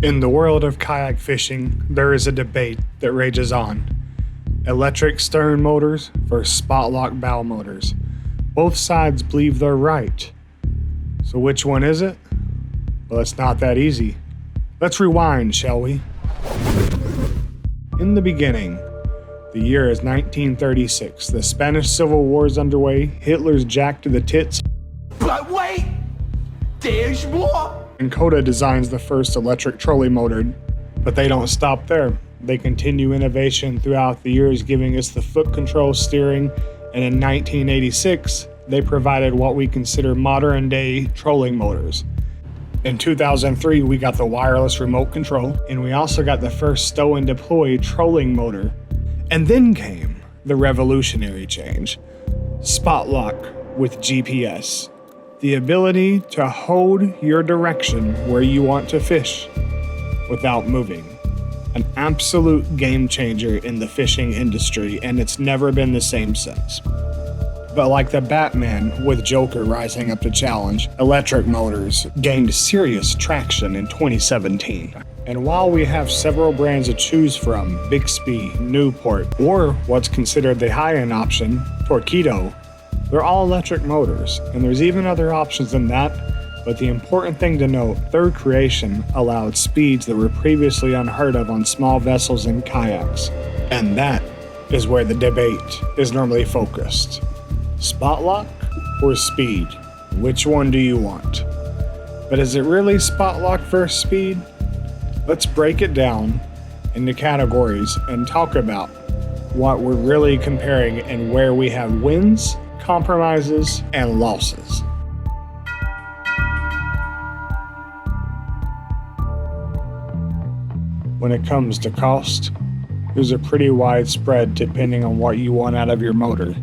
In the world of kayak fishing, there is a debate that rages on. Electric stern motors versus SpotLock bow motors. Both sides believe they're right. So which one is it? Well, it's not that easy. Let's rewind, shall we? In the beginning, the year is 1936. The Spanish Civil War is underway. Hitler's jack to the tits. But wait, there's more. Minn Kota designs the first electric trolling motor, but they don't stop there. They continue innovation throughout the years, giving us the foot control steering, and in 1986, they provided what we consider modern-day trolling motors. In 2003, we got the wireless remote control, and we also got the first stow and deploy trolling motor. And then came the revolutionary change, SpotLock with GPS. The ability to hold your direction where you want to fish without moving. An absolute game changer in the fishing industry, and it's never been the same since. But like the Batman with Joker rising up to challenge, electric motors gained serious traction in 2017. And while we have several brands to choose from, Bixby, Newport, or what's considered the high-end option, Torqeedo, they're all electric motors, and there's even other options than that, but the important thing to note, their creation allowed speeds that were previously unheard of on small vessels and kayaks. And that is where the debate is normally focused. SpotLock or speed? Which one do you want? But is it really SpotLock versus speed? Let's break it down into categories and talk about what we're really comparing and where we have wins, compromises, and losses. When it comes to cost, there's a pretty wide spread depending on what you want out of your motor.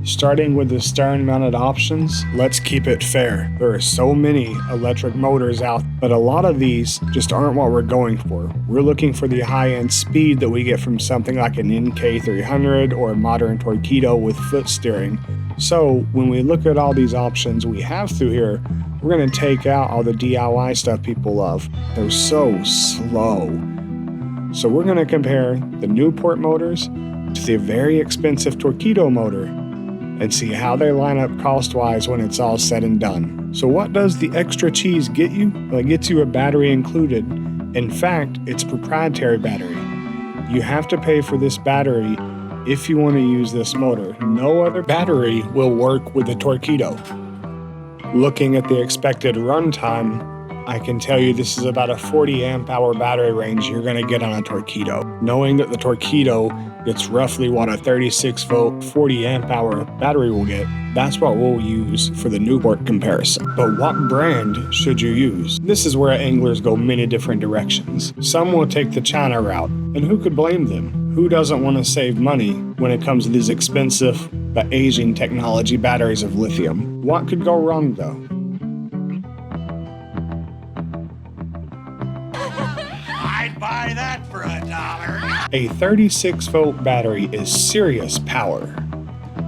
Starting with the stern-mounted options, let's keep it fair. There are so many electric motors out, but a lot of these just aren't what we're going for. We're looking for the high-end speed that we get from something like an NK300 or a modern Torqeedo with foot steering. So when we look at all these options we have through here, we're going to take out all the DIY stuff people love. They're so slow. So we're going to compare the Newport motors to the very expensive Torqeedo motor and see how they line up cost-wise when it's all said and done. So what does the extra cheese get you? Well, it gets you a battery included. In fact, it's a proprietary battery. You have to pay for this battery if you want to use this motor. No other battery will work with the Torqeedo. Looking at the expected runtime, I can tell you this is about a 40 amp hour battery range you're going to get on a Torqeedo. Knowing that the Torqeedo gets roughly what a 36 volt 40 amp hour battery will get, that's what we'll use for the Newport comparison. But what brand should you use? This is where anglers go many different directions. Some will take the China route, and who could blame them? Who doesn't want to save money when it comes to these expensive but aging technology batteries of lithium? What could go wrong though? I'd buy that for $1. A 36 volt battery is serious power.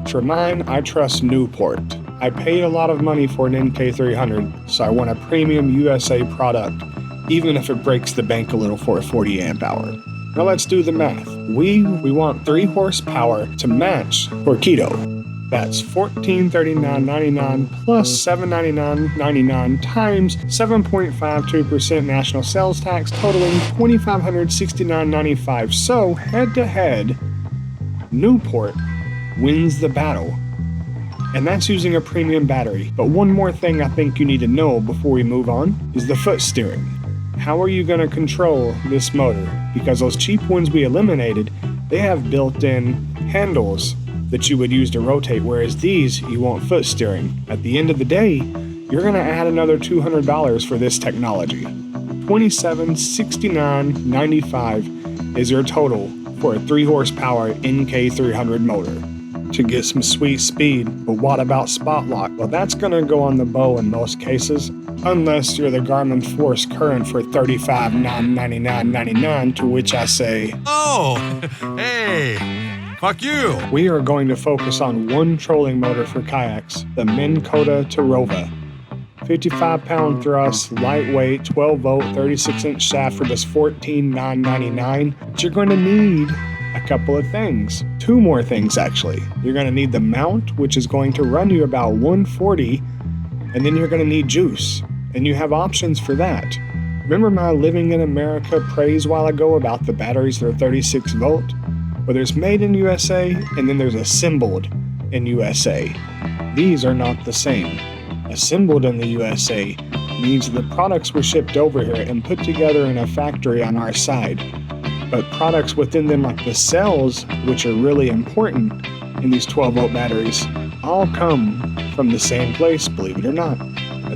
For mine, I trust Newport. I paid a lot of money for an NK300, so I want a premium USA product, even if it breaks the bank a little for a 40 amp hour. Now let's do the math. We want 3 horsepower to match Torqeedo. That's $1439.99 plus $799.99 times 7.52% national sales tax, totaling $2,569.95. So head-to-head, Newport wins the battle. And that's using a premium battery. But one more thing I think you need to know before we move on is the foot steering. How are you going to control this motor? Because those cheap ones we eliminated, they have built-in handles that you would use to rotate, whereas these, you want foot steering. At the end of the day, you're going to add another $200 for this technology. $2,769.95 is your total for a 3 horsepower NK300 motor to get some sweet speed. But what about SpotLock? Well, that's going to go on the bow in most cases, unless you're the Garmin Force Current for $35,999.99, to which I say, Oh, hey, fuck you. We are going to focus on one trolling motor for kayaks, the Minn Kota Terrova. 55-pound thrust, lightweight, 12-volt, 36-inch shaft for just $14,999. But you're going to need a couple of things. Two more things, actually. You're going to need the mount, which is going to run you about $140, and then you're going to need juice. And you have options for that. Remember my Living in America praise a while ago about the batteries that are 36 volt? Well, there's made in USA, and then there's assembled in USA. These are not the same. Assembled in the USA means the products were shipped over here and put together in a factory on our side. But products within them, like the cells, which are really important in these 12-volt batteries, all come from the same place, believe it or not.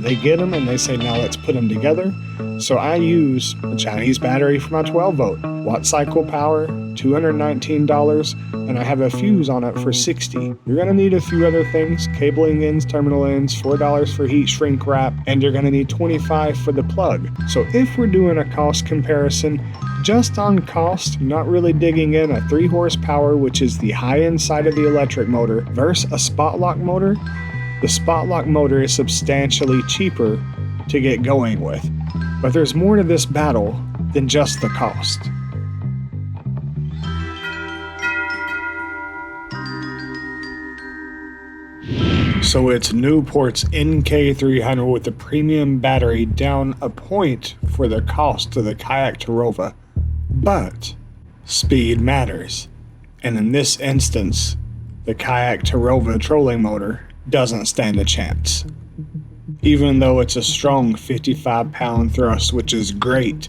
They get them and they say, now let's put them together. So I use a Chinese battery for my 12-volt. Watt cycle power, $219, and I have a fuse on it for $60. You're going to need a few other things: cabling ends, terminal ends, $4 for heat shrink wrap, and you're going to need $25 for the plug. So if we're doing a cost comparison, just on cost, not really digging in, a 3 horsepower, which is the high-end side of the electric motor, versus a SpotLock motor, the SpotLock motor is substantially cheaper to get going with. But there's more to this battle than just the cost. So it's Newport's NK300 with the premium battery down a point for the cost of the Kayak Terrova. But speed matters. And in this instance, the Kayak Terrova trolling motor doesn't stand a chance. Even though it's a strong 55-pound thrust, which is great,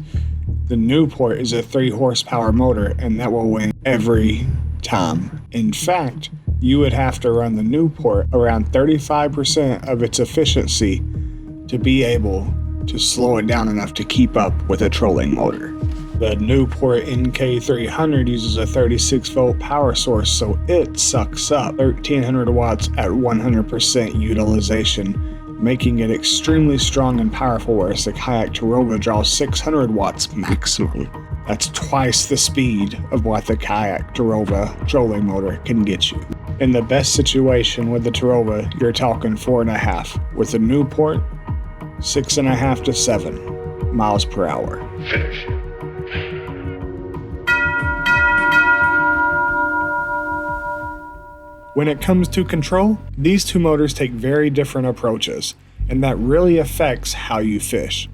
the Newport is a 3 horsepower motor, and that will win every time. In fact, you would have to run the Newport around 35% of its efficiency to be able to slow it down enough to keep up with a trolling motor. The Newport NK300 uses a 36-volt power source, so it sucks up 1,300 watts at 100% utilization, making it extremely strong and powerful, whereas the Kayak Terrova draws 600 watts maximum. That's twice the speed of what the Kayak Terrova trolling motor can get you. In the best situation with the Terrova, you're talking 4.5. With the Newport, 6.5 to 7 miles per hour. Finish. When it comes to control, these two motors take very different approaches, and that really affects how you fish.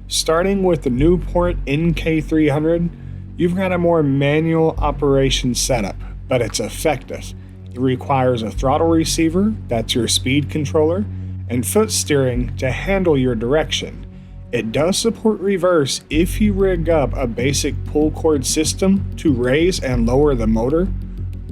Starting with the Newport NK300, you've got a more manual operation setup, but it's effective. It requires a throttle receiver, that's your speed controller, and foot steering to handle your direction. It does support reverse if you rig up a basic pull cord system to raise and lower the motor.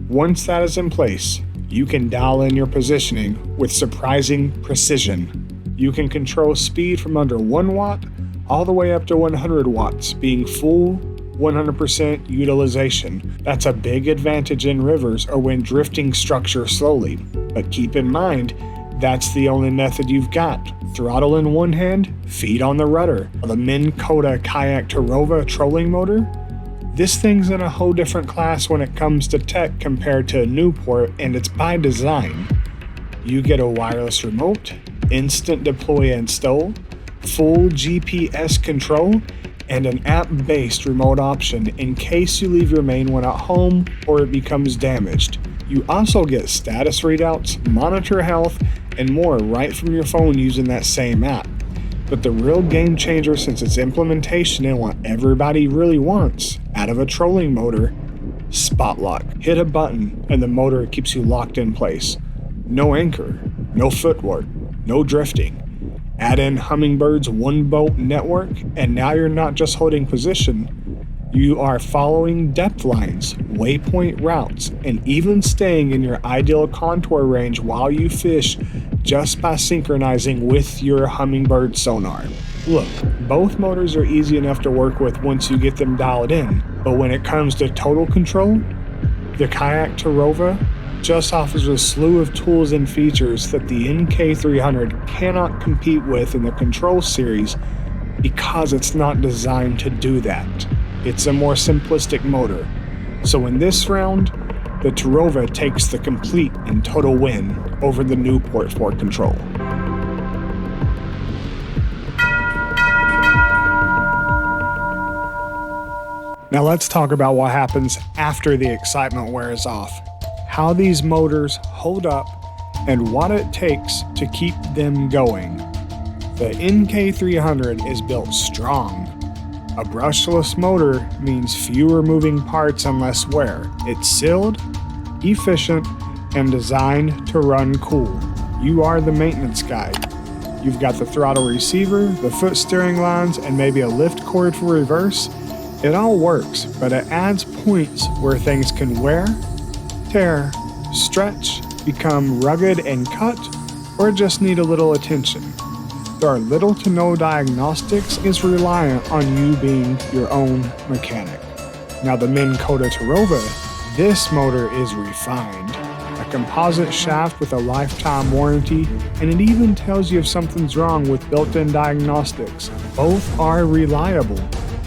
Once that is in place, you can dial in your positioning with surprising precision. You can control speed from under 1 watt all the way up to 100 watts, being full 100% utilization. That's a big advantage in rivers or when drifting structure slowly. But keep in mind, that's the only method you've got. Throttle in one hand, feet on the rudder. The Minn Kota Kayak Terrova trolling motor, this thing's in a whole different class when it comes to tech compared to a Newport, and it's by design. You get a wireless remote, instant deploy and stow, full GPS control, and an app-based remote option in case you leave your main one at home or it becomes damaged. You also get status readouts, monitor health, and more right from your phone using that same app. But the real game changer since its implementation and what everybody really wants out of a trolling motor, SpotLock. Hit a button and the motor keeps you locked in place. No anchor, no footwork, no drifting. Add in Hummingbird's one-boat network, and now you're not just holding position, you are following depth lines, waypoint routes, and even staying in your ideal contour range while you fish just by synchronizing with your Hummingbird sonar. Look, both motors are easy enough to work with once you get them dialed in, but when it comes to total control, the Kayak Terrova just offers a slew of tools and features that the NK300 cannot compete with in the Control series because it's not designed to do that. It's a more simplistic motor. So in this round, the Terrova takes the complete and total win over the Newport for control. Now let's talk about what happens after the excitement wears off. How these motors hold up and what it takes to keep them going. The NK300 is built strong. A brushless motor means fewer moving parts and less wear. It's sealed, efficient, and designed to run cool. You are the maintenance guy. You've got the throttle receiver, the foot steering lines, and maybe a lift cord for reverse. It all works, but it adds points where things can wear, tear, stretch, become rugged and cut, or just need a little attention. There are little to no diagnostics is reliant on you being your own mechanic. Now the Minn Kota Terrova, this motor is refined. A composite shaft with a lifetime warranty, and it even tells you if something's wrong with built-in diagnostics. Both are reliable,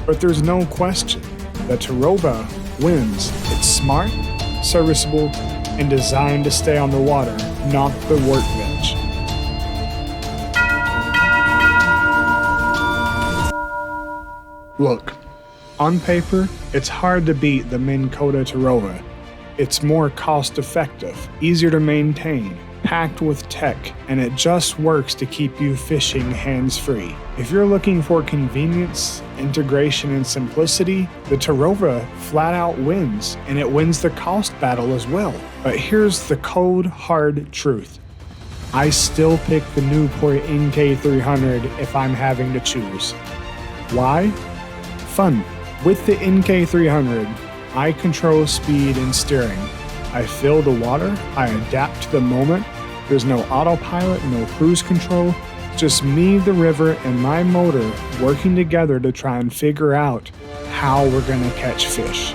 but there's no question. The Terrova wins. It's smart, serviceable, and designed to stay on the water, not the workbench. Look, on paper, it's hard to beat the Minn Kota Terrova. It's more cost-effective, easier to maintain, packed with tech, and it just works to keep you fishing hands-free. If you're looking for convenience, integration, and simplicity, the Terrova flat out wins, and it wins the cost battle as well. But here's the cold, hard truth. I still pick the Newport NK300 if I'm having to choose. Why? Fun. With the NK300, I control speed and steering. I feel the water, I adapt to the moment. There's no autopilot, no cruise control, just me, the river, and my motor working together to try and figure out how we're gonna catch fish.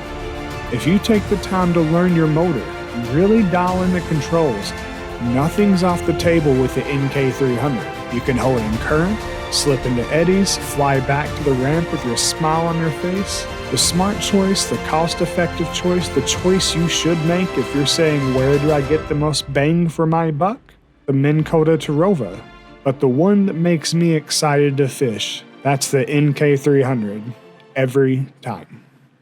If you take the time to learn your motor, really dial in the controls, nothing's off the table with the NK300. You can hold in current, slip into eddies, fly back to the ramp with your smile on your face. The smart choice, the cost-effective choice, the choice you should make if you're saying, where do I get the most bang for my buck? The Minn Kota Terrova. But the one that makes me excited to fish, that's the NK300, every time.